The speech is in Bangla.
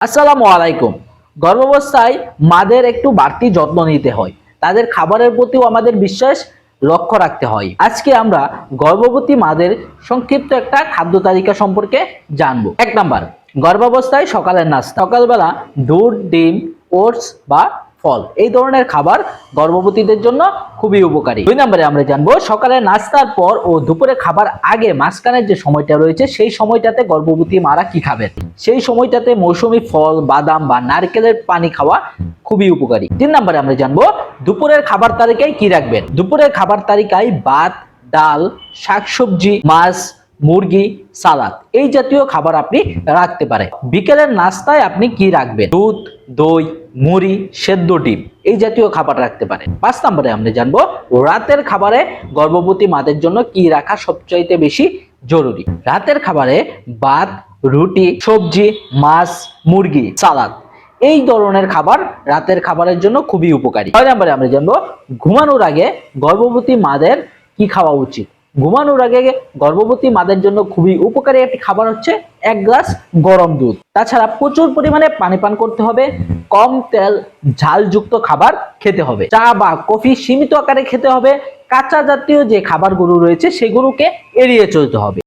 আসসালামু আলাইকুম। গর্ভাবস্থায় মাদের একটু বাড়তি যত্ন নিতে হয়, তাদের খাবারের প্রতিও আমাদের বিশেষ লক্ষ্য রাখতে হয়। আজকে আমরা গর্ভবতী মাদের সংক্ষিপ্ত একটা খাদ্য তালিকা সম্পর্কে জানবো। 1 নাম্বার, গর্ভাবস্থায় সকালের নাস্তা। সকালবেলা দুধ, ডিম, ওটস বা ফল এই ধরনের খাবার গর্ভবতীদের জন্য খুবই উপকারী। 2 নম্বরে আমরা জানবো সকালে নাস্তার পর ও দুপুরে খাবার আগে মাঝখানের যে সময়টা রয়েছে সেই সময়টাতে গর্ভবতী মারা কি খাবেন। সেই সময়টাতে মৌসুমী ফল, বাদাম বা নারকেলের পানি খাওয়া খুবই উপকারী। 3 নম্বরে আমরা জানবো দুপুরের খাবার তালিকায় কি রাখবেন। দুপুরের খাবার তালিকায় ভাত, ডাল, শাকসবজি, মাছ, মুরগি, সালাদ এই জাতীয় খাবার আপনি রাখতে পারেন। বিকেলের নাস্তায় আপনি কি রাখবেন? দুধ, দই, মুড়ি, সেদ্ধ ডিম এই জাতীয় খাবার রাখতে পারেন। 5 নম্বরে আমরা জানবো রাতের খাবারে গর্ভবতী মাদের জন্য কি রাখা সবচাইতে বেশি জরুরি। রাতের খাবারে ভাত, রুটি, সবজি, মাছ, মুরগি, সালাদ এই ধরনের খাবার রাতের খাবারের জন্য খুবই উপকারী। 6 নম্বরে আমরা জানবো ঘুমানোর আগে গর্ভবতী মাদের কি খাওয়া উচিত। ঘুমানোর আগে গর্ভবতী মাদের জন্য খুবই উপকারী একটি খাবার হচ্ছে 1 গ্লাস গরম দুধ। তাছাড়া প্রচুর পরিমাণে পানি পান করতে হবে, কম তেল ঝালযুক্ত খাবার খেতে হবে, চা বা কফি সীমিত আকারে খেতে হবে, কাঁচা জাতীয় যে খাবারগুলো রয়েছে সেগুলোকে এড়িয়ে চলতে হবে।